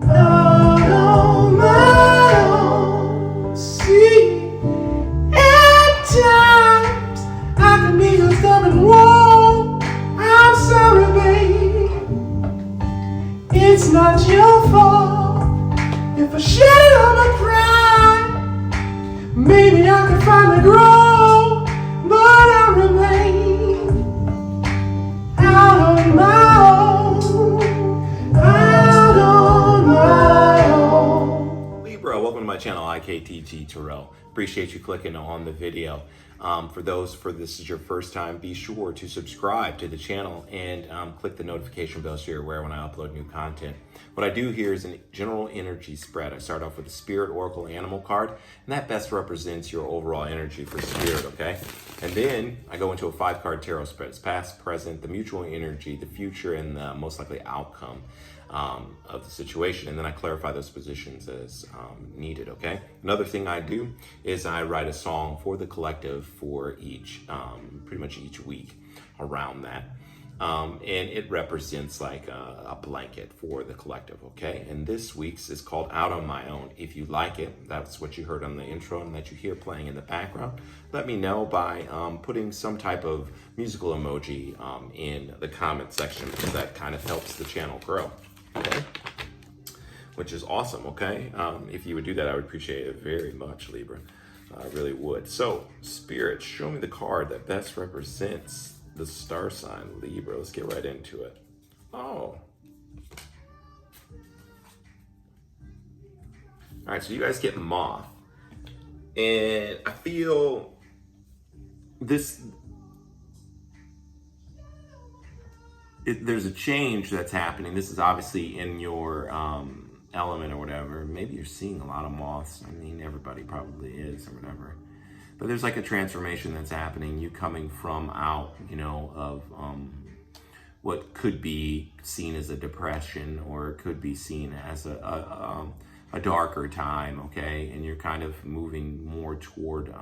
Out on my own. See, at times I can be a stubborn wall. I'm sorry, babe. It's not your fault. If I shed all my pride, maybe I could finally grow, but I remain out on my own, out on my own. Libra, welcome to my channel, IKTG Tarot. Appreciate you clicking on the video. For this is your first time, be sure to subscribe to the channel and click the notification bell so you're aware when I upload new content. What I do here is a general energy spread. I start off with the Spirit Oracle Animal card, and that best represents your overall energy for Spirit, okay? And then I go into a 5-card tarot spread. It's past, present, the mutual energy, the future, and the most likely outcome of the situation, and then I clarify those positions as needed, okay? Another thing I do is I write a song for the collective for each, pretty much each week around that. And it represents like a blanket for the collective, okay? And this week's is called Out on My Own. If you like it, that's what you heard on the intro and that you hear playing in the background, let me know by putting some type of musical emoji in the comment section, because that kind of helps the channel grow. Okay, which is awesome. Okay, if you would do that, I would appreciate it very much, Libra. I really would. So, Spirit, show me the card that best represents the star sign Libra. Let's get right into it. Oh, all right. So you guys get Moth, and I feel this. There's a change that's happening. This is obviously in your element or whatever. Maybe you're seeing a lot of moths. I mean, everybody probably is or whatever. But there's like a transformation that's happening. You coming from out, you know, of what could be seen as a depression, or it could be seen as a darker time, okay? And you're kind of moving more toward,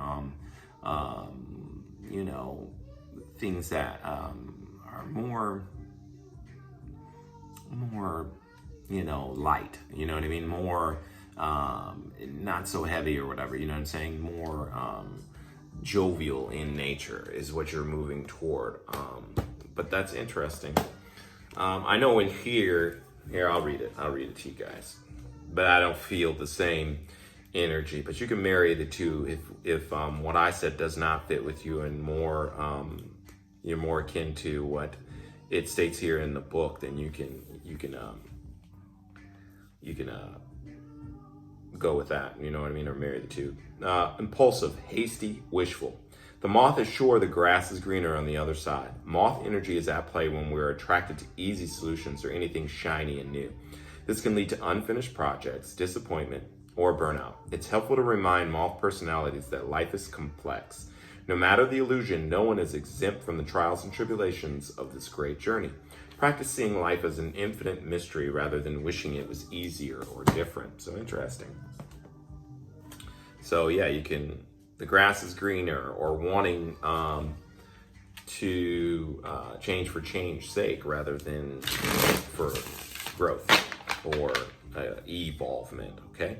you know, things that are more, you know, light, you know what I mean? More, not so heavy or whatever, you know what I'm saying? More jovial in nature is what you're moving toward. But that's interesting. I know in here, I'll read it to you guys, but I don't feel the same energy. But you can marry the two if what I said does not fit with you, and more, you're more akin to what it states here in the book, then you can go with that, you know what I mean, or marry the two. Impulsive, hasty, wishful. The moth is sure the grass is greener on the other side. Moth energy is at play when we're attracted to easy solutions or anything shiny and new. This can lead to unfinished projects, disappointment, or burnout. It's helpful to remind moth personalities that life is complex. No matter the illusion, no one is exempt from the trials and tribulations of this great journey. Practice seeing life as an infinite mystery rather than wishing it was easier or different. So interesting. So yeah, you can, the grass is greener, or wanting to change for change's sake rather than for growth or evolvement, okay?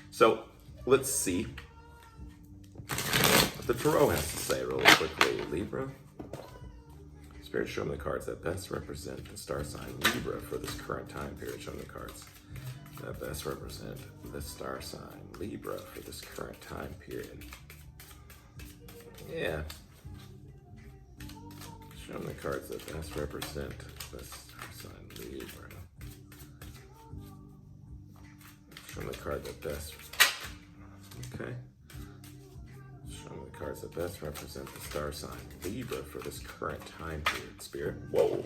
So let's see what the Tarot has to say really quickly, Libra. Spirit, show me the cards that best represent the star sign Libra for this current time period. Show me the cards that best represent the star sign Libra for this current time period. Yeah. Show me the cards that best represent the star sign Libra. Show me the card that best. Okay. Show me the cards that best represent the star sign Libra for this current time period, Spirit. Whoa.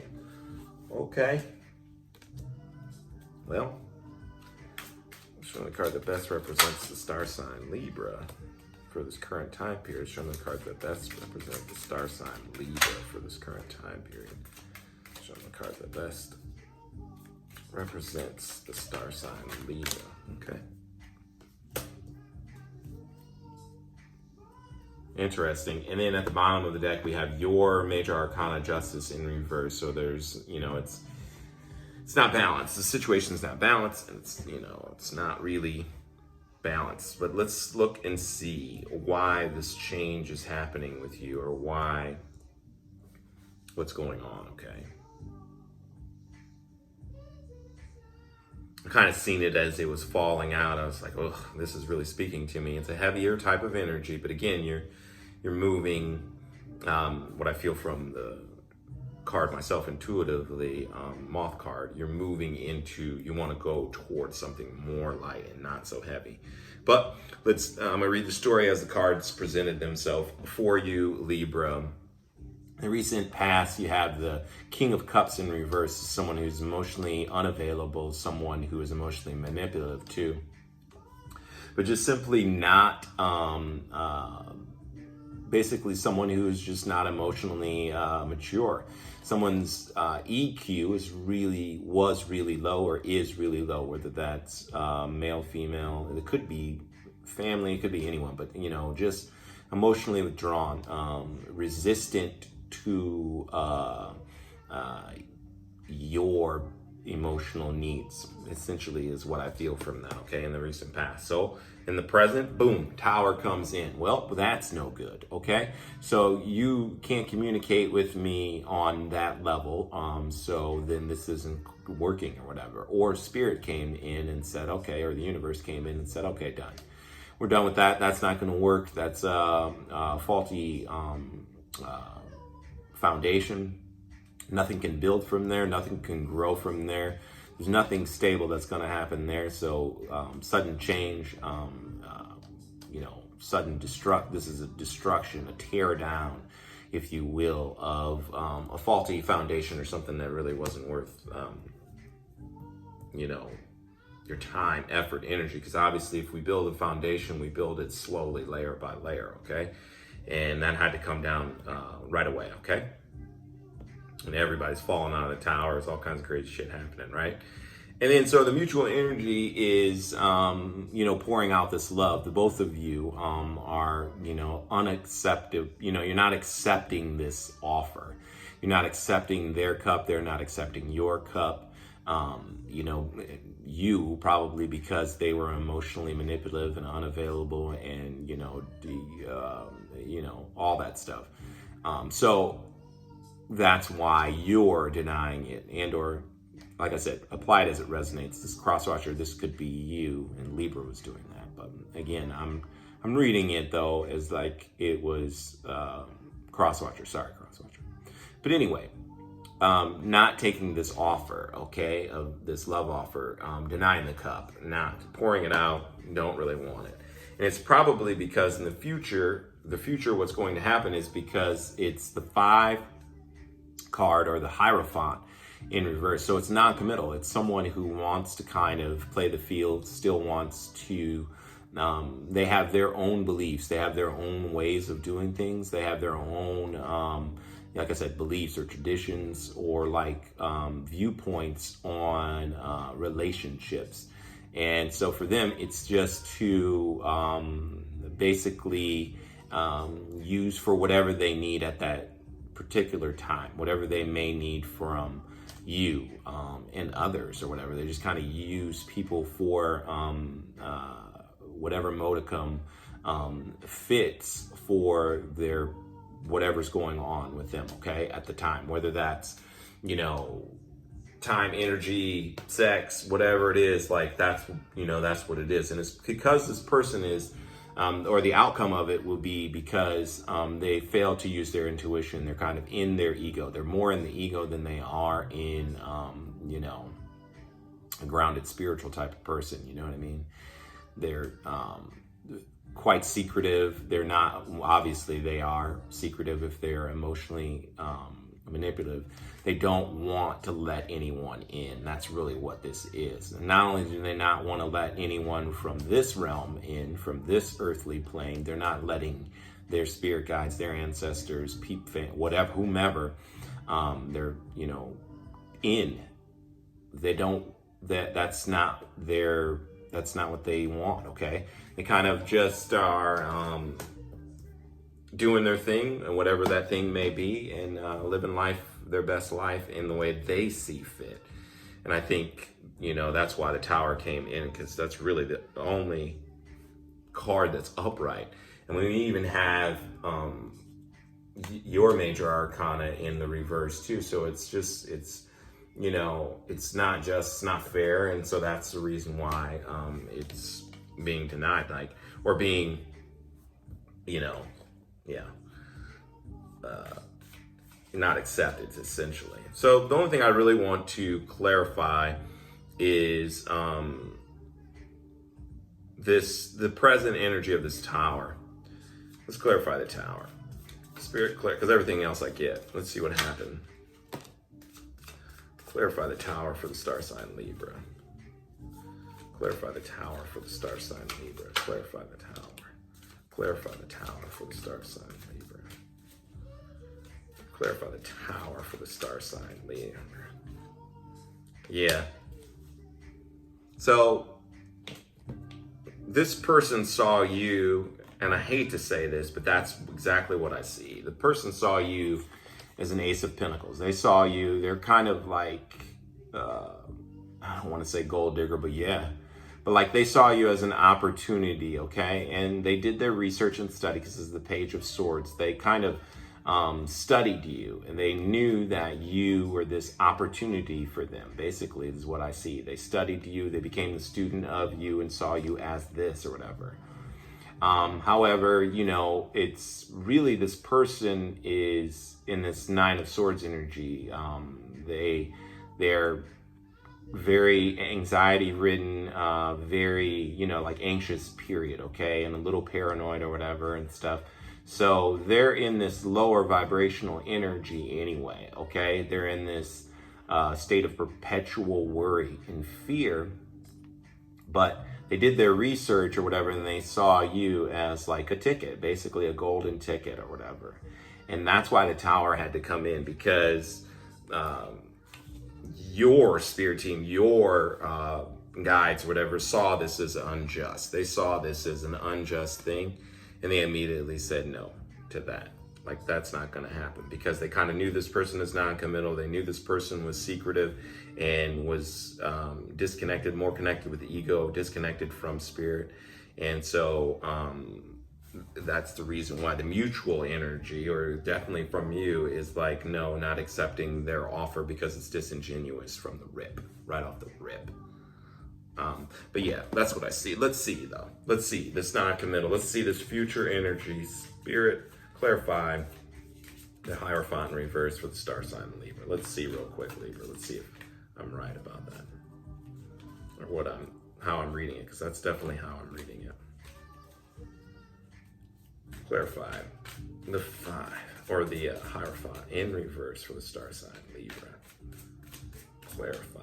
Okay. Well, show me the card that best represents the star sign Libra for this current time period. Show me the card that best represents the star sign Libra for this current time period. Show me the card that best represents the star sign Libra. Okay. Interesting. And then at the bottom of the deck, we have your major arcana Justice in reverse. So there's, you know, it's it's not balanced. The situation's not balanced, and it's not really balanced. But let's look and see why this change is happening with you, or what's going on, okay? I kind of seen it as it was falling out. I was like, oh, this is really speaking to me. It's a heavier type of energy, but again, you're moving, what I feel from the card myself intuitively, moth card, you're moving into, you want to go towards something more light and not so heavy. But I'm gonna read the story as the cards presented themselves before you, Libra. In the recent past, you have the King of Cups in reverse, someone who's emotionally unavailable, someone who is emotionally manipulative too, but just simply not, basically someone who's just not emotionally mature. Someone's EQ was really low or is really low, whether that's male, female, it could be family, it could be anyone, but just emotionally withdrawn, resistant to your emotional needs, essentially, is what I feel from that, okay, in the recent past. So in the present, boom, Tower comes in. Well, that's no good, okay? So you can't communicate with me on that level, so then this isn't working or whatever. Or Spirit came in and said, okay, or the universe came in and said, okay, done. We're done with that. That's not gonna work. That's faulty foundation. Nothing can build from there. Nothing can grow from there. There's nothing stable that's going to happen there. So sudden change, sudden destruct. This is a destruction, a tear down, if you will, of a faulty foundation or something that really wasn't worth, your time, effort, energy. Because obviously, if we build a foundation, we build it slowly, layer by layer. Okay. And that had to come down right away, okay? And everybody's falling out of the towers, all kinds of crazy shit happening, right? And then so the mutual energy is, pouring out this love. The both of you are, unaccepted. You're not accepting this offer. You're not accepting their cup. They're not accepting your cup. You probably because they were emotionally manipulative and unavailable, and all that stuff. So that's why you're denying it, or like I said, apply it as it resonates. This crosswatcher, this could be you, and Libra was doing that. But again, I'm reading it though as like it was crosswatcher. But anyway. Not taking this offer, okay, of this love offer, denying the cup, not pouring it out, don't really want it. And it's probably because in the future, what's going to happen is because it's the 5 card or the Hierophant in reverse. So it's non-committal. It's someone who wants to kind of play the field, still wants to, they have their own beliefs. They have their own ways of doing things. They have their own, like I said, beliefs or traditions or viewpoints on relationships. And so for them, it's just to basically use for whatever they need at that particular time, whatever they may need from you and others or whatever. They just kind of use people for whatever modicum fits for their whatever's going on with them, okay, at the time, whether that's, time, energy, sex, whatever it is, that's what it is. And it's because this person is, or the outcome of it will be because they fail to use their intuition. They're kind of in their ego. They're more in the ego than they are in, a grounded spiritual type of person, you know what I mean? They're, quite secretive. They're not, obviously they are secretive if they're emotionally manipulative. They don't want to let anyone in. That's really what this is. And not only do they not want to let anyone from this realm in, from this earthly plane, they're not letting their spirit guides, their ancestors, whatever, whomever, they're, in. They don't, that's not what they want, okay? They kind of just are doing their thing, and whatever that thing may be, and living life, their best life in the way they see fit. And I think, that's why the Tower came in, because that's really the only card that's upright. And we even have your major arcana in the reverse too. So it's not fair. And so that's the reason why it's being denied, or being, not accepted, essentially. So the only thing I really want to clarify is the present energy of this Tower. Let's clarify the Tower. Spirit, clear, because everything else I get. Let's see what happened. Clarify the Tower for the star sign Libra. Clarify the Tower for the star sign Libra. Clarify the Tower. Clarify the Tower for the star sign Libra. Clarify the Tower for the star sign Libra. Yeah. So this person saw you, and I hate to say this, but that's exactly what I see. The person saw you as an Ace of Pentacles. They saw you, they're kind of like, I don't want to say gold digger, but yeah. But like they saw you as an opportunity, okay? And they did their research and study, because this is the Page of Swords. They kind of studied you, and they knew that you were this opportunity for them. Basically, is what I see. They studied you, they became the student of you and saw you as this or whatever. However, it's really, this person is in this Nine of Swords energy. They're very anxiety ridden, very, like anxious period, okay? And a little paranoid or whatever and stuff. So they're in this lower vibrational energy anyway, okay? They're in this state of perpetual worry and fear, but they did their research or whatever, and they saw you as like a ticket, basically a golden ticket or whatever. And that's why the Tower had to come in, because your spirit team, your guides, whatever, saw this as unjust. They saw this as an unjust thing, and they immediately said no to that. Like, that's not going to happen, because they kind of knew this person is non-committal. They knew this person was secretive and was disconnected, more connected with the ego, disconnected from spirit. And so that's the reason why the mutual energy, or definitely from you, is like, no, not accepting their offer, because it's disingenuous from the rip, right off the rip. But yeah, that's what I see. Let's see though. Let's see this non-committal. Let's see this future energy. Spirit, clarify the Hierophant in reverse for the star sign Libra. Let's see real quick, Libra. Let's see if I'm right about that, or how I'm reading it, because that's definitely how I'm reading it. Clarify the 5, or the Hierophant in reverse for the star sign Libra. Clarify.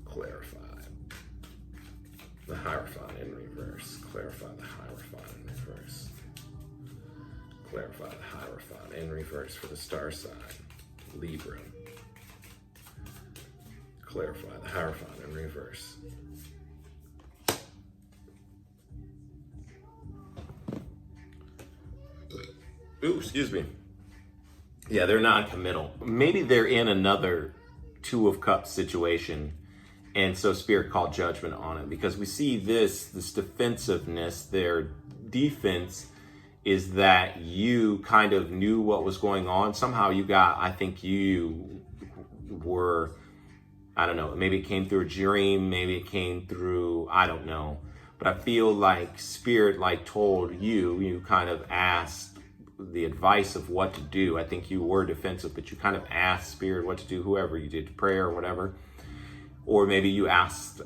Clarify the Hierophant in reverse. Clarify the Hierophant in reverse. Clarify the Hierophant in reverse for the star sign Libra. Clarify the Hierophant in reverse. Ooh, excuse me. Yeah, they're non-committal. Maybe they're in another Two of Cups situation, and so Spirit called judgment on it, because we see this defensiveness. Their defense is that you kind of knew what was going on. Somehow I think you were, I don't know, maybe it came through a dream, maybe it came through, I don't know. But I feel like Spirit told you kind of asked the advice of what to do. I think you were defensive, but you kind of asked Spirit what to do, whoever you did, prayer or whatever. Or maybe you asked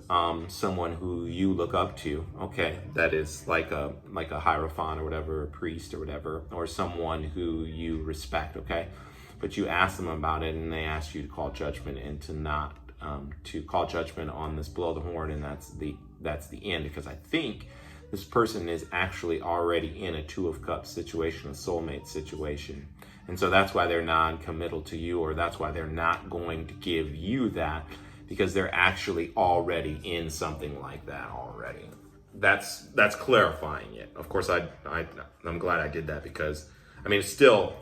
someone who you look up to, okay, that is like a Hierophant or whatever, a priest or whatever, or someone who you respect, okay? But you asked them about it, and they asked you to call judgment, and to call judgment on this blow the horn, and that's the end, because I think this person is actually already in a Two of Cups situation, a soulmate situation. And so that's why they're non-committal to you, or that's why they're not going to give you that, because they're actually already in something like that already. that's clarifying it. Of course, I'm glad I did that, because I mean, it still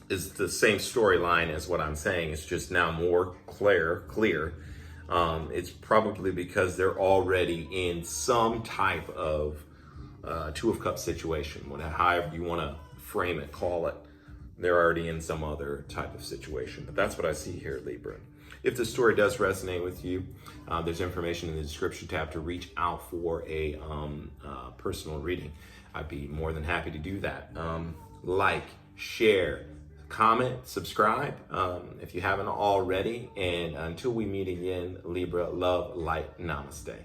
is the same storyline as what I'm saying. It's just now more clear. It's probably because they're already in some type of Two of Cups situation, however you want to frame it, call it. They're already in some other type of situation. But that's what I see here, Libra. If the story does resonate with you, there's information in the description tab to reach out for a personal reading. I'd be more than happy to do that. Like, share, comment, subscribe if you haven't already. And until we meet again, Libra, love, light, namaste.